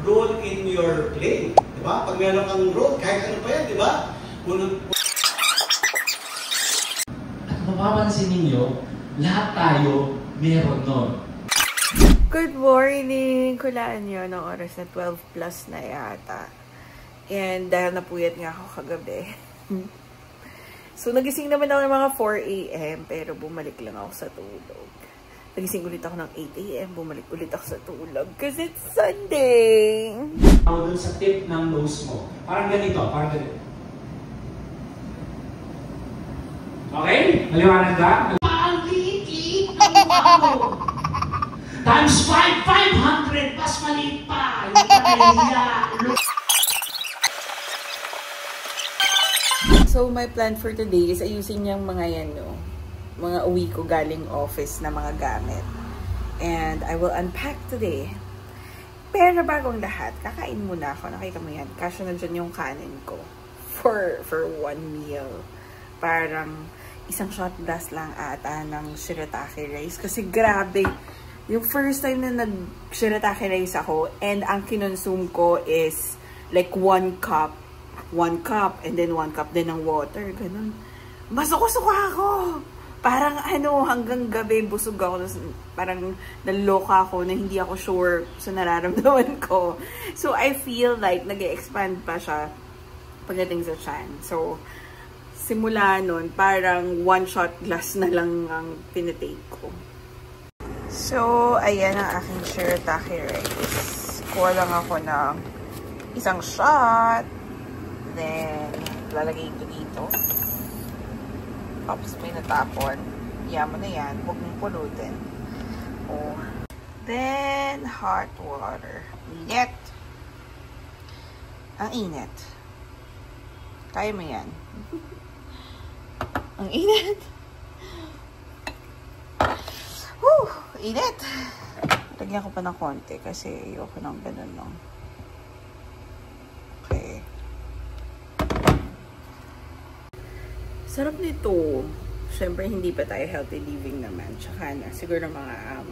role in your play. Diba? Pag meron kang role, kahit ano pa yan, diba? At mapapansin ninyo, lahat tayo meron nun. Good morning! Kulaan nyo ng oras na 12 plus na yata. And dahil napuyat nga ako kagabi. So nagising naman ako ng mga 4 AM pero bumalik lang ako sa tulog. Nagising ulit ako ng 8 AM, bumalik ulit ako sa tulog. Kasi it's Sunday! Ako dun sa tip ng nose mo. Parang ganito, parang ganito. Okay? Maliwanag ka? Ang liit-liit ng wow! Times 5, 500! Mas maliit pa! Hindi ka kaya! So my plan for today is ayusin yung mga yan, no? Mga uwi ko galing office na mga gamit. And I will unpack today. Pero bagong lahat, kakain muna ako. Nakita mo yan. Kasya na dyan yung kanin ko. For one meal. Parang isang shot glass lang ata ng shirataki rice. Kasi grabe. Yung first time na nag-shirataki rice ako, and ang kinonsume ko is like 1 cup, and then 1 cup din ng water. Ganun. Masuko-suka ako! Parang ano, hanggang gabi busog ako. Parang naloka ako na hindi ako sure sa nararamdaman ko. So, I feel like nag-expand pa siya pagdating sa tiyan. So, simula nun, parang 1 shot glass na lang ang tinitake ko. So, ayan ang aking shirataki rice. Kuha lang ako ng isang shot. Then, lalagay ito dito. Tapos may natapon. Iyan mo na yan. Huwag mong pulutin. Oh. Then, hot water. Init. Ang init. Kaya mo yan. Ang init. Woo! Init! Lagyan ko pa ng konti kasi ayoko ng ganun lang. Okay. Sarap nito. Siyempre, hindi pa tayo healthy living naman. Tsaka na, siguro mga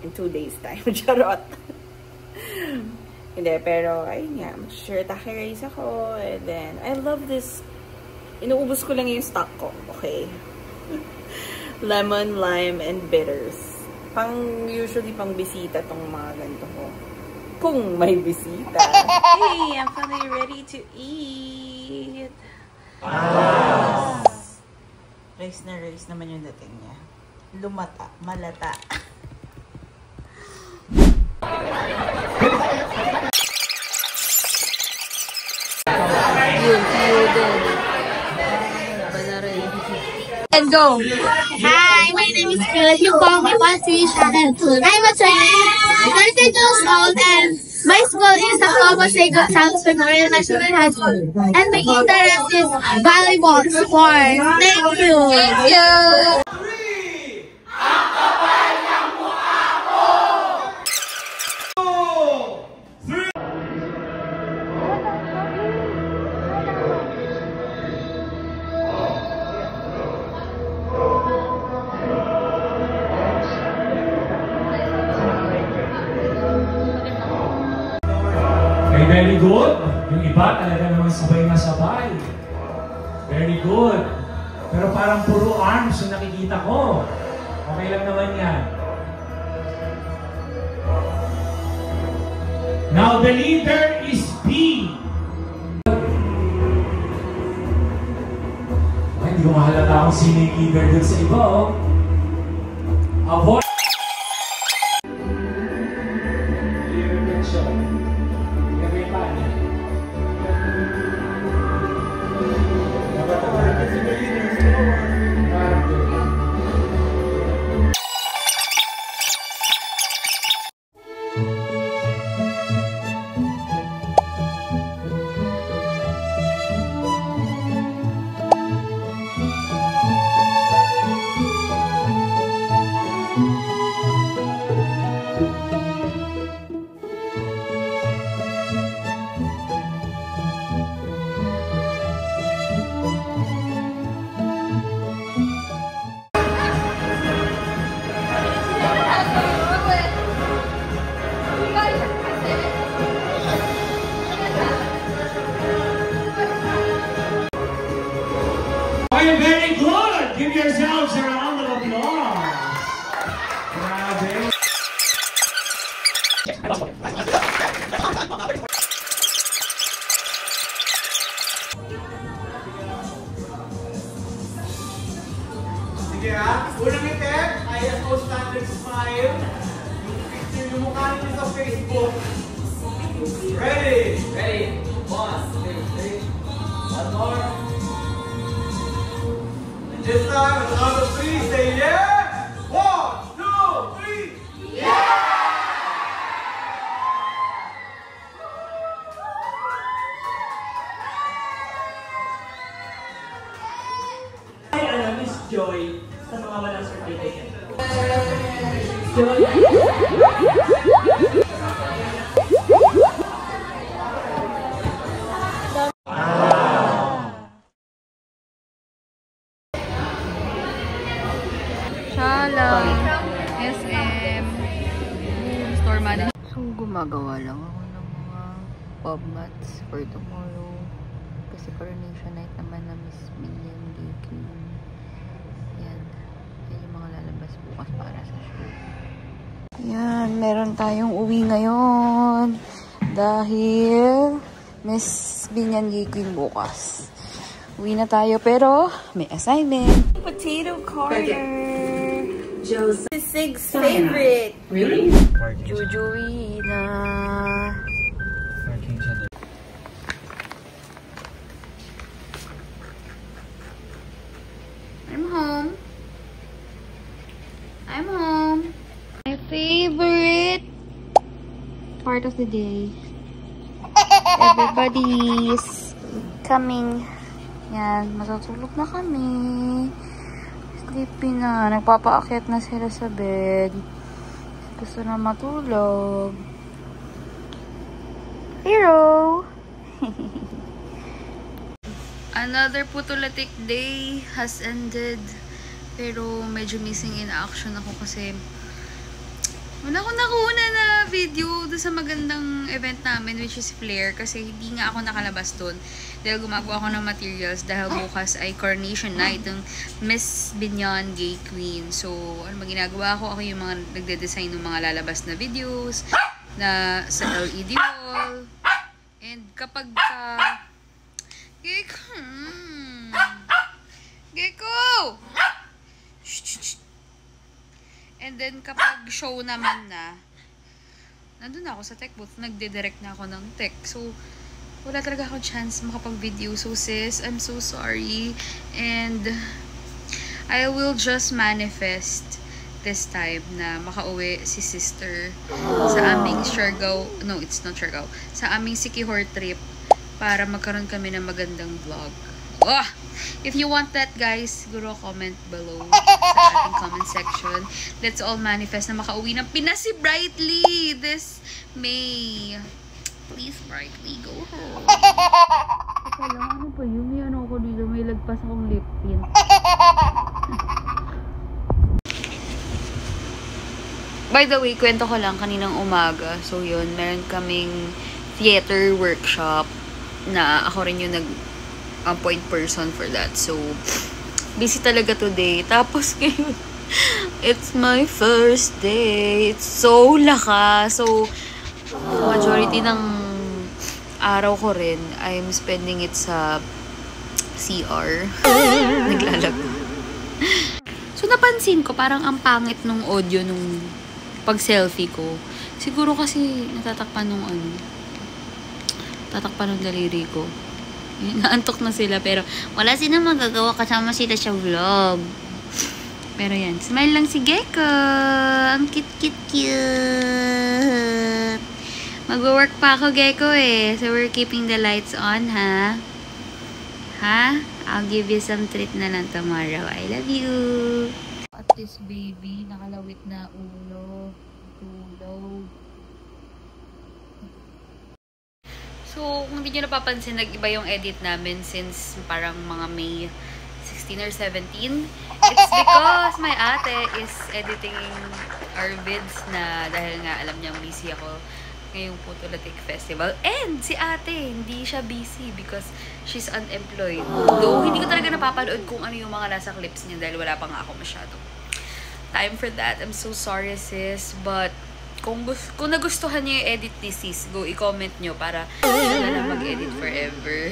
in 2 days time. Charot. Hindi, pero ayun nga. Shirataki rice ako. And then, I love this. Inuubos ko lang yung stock ko. Okay? Lemon, lime, and bitters. Usually pang bisita tong mga ganito ko. Kung may bisita. Hey, I'm finally ready to eat. Wow. Rice na rice naman yung dating niya. Lumata, malata. And go. Hi, my name is Philip. You call me Patricia. I'm a 30 years old and my school is the Clovis South Memorial National High School. And my interest is volleyball sport. Thank you. Thank you. Very good. Yung iba talaga naman sabay na sabay. Very good. Pero parang puro arms yung nakikita ko. Okay lang naman yan. Now the leader is B. Ay, hindi ko mahalata kung sino yung leader dun sa iba, oh. Avoid. Facebook. Ready? Ready. 1, 2, 3. One more. And this time, at the count of 3, say yeah. 1, 2, 3. Yeah! Miss Joy sa mga walang certificate. Joy. Shalom. SM. Store manager. So, gumagawa lang ako ng mga pub mats for tomorrow. Kasi coronation night naman na Miss Minion Geeky. Yan. Yan yung mga lalabas bukas para sa show. Yan. Meron tayong uwi ngayon. Dahil Miss Minion Geeky bukas. Uwi na tayo pero may assignment. Potato corner. Joseph Sig's favorite. Really? Jujuina. I'm home. I'm home. My favorite part of the day. Everybody's coming. Yan, matutulog na kami. Sleepy na. Nagpapaakyat na sila sa bed. Gusto na matulog. Hero! Another Putulatik day has ended. Pero medyo missing in action ako kasi wala akong nakuha na video doon sa magandang event namin, which is Flare, kasi hindi nga ako nakalabas doon dahil gumagawa ako ng materials dahil bukas ay coronation night ng Miss Binyan Gay Queen. So, ano ba ginagawa ko? Ako yung mga nagde-design ng mga lalabas na videos na sa LED wall. And kapag Gecko! And then, kapag show naman na, nandun na ako sa tech booth, nagde-direct na ako ng tech. So, wala talaga akong chance makapag-video. So, sis, I'm so sorry. And, I will just manifest this time na makauwi si sister sa aming Siargao, no, it's not Siargao, sa aming Siquijor trip para magkaroon kami ng magandang vlog. Oh! If you want that, guys, siguro comment below sa ating comment section. Let's all manifest na makauwi ng Pinas si Brightly this May. Please, Brightly, go home. Teka lang, ano pa yun? May ano ako dito, may lagpas akong lip tint. By the way, kwento ko lang kaninang umaga. So yun, meron kaming theater workshop na ako rin yung point person for that. So, busy talaga today. Tapos ngayon, it's my first day. It's so lakas. So, majority ng araw ko rin, I'm spending it sa CR. Naglalago. So, napansin ko, parang ang pangit nung audio nung pag-selfie ko. Siguro kasi natatakpan nung tatakpan ng daliri ko. Naantok na sila, pero wala silang magagawa kasama sila sa vlog. Pero yan, smile lang si Gecko. Ang cute. Mag-work pa ako, Gecko eh. So we're keeping the lights on, ha? Ha? I'll give you some treat na lang tomorrow. I love you. At this baby, nakalawit na ulo. Tulog. So, kung hindi nyo napapansin, nag-iba yung edit namin since parang mga May 16 or 17. It's because my ate is editing our vids na dahil nga alam niyang busy ako ngayong Putulatik Festival. And si ate, hindi siya busy because she's unemployed. Though, hindi ko talaga napapanood kung ano yung mga nasa clips niya dahil wala pa nga ako masyado time for that. I'm so sorry, sis. But, kung nagustuhan niyo yung edit ni sis, go i-comment nyo para wala na mag-edit forever.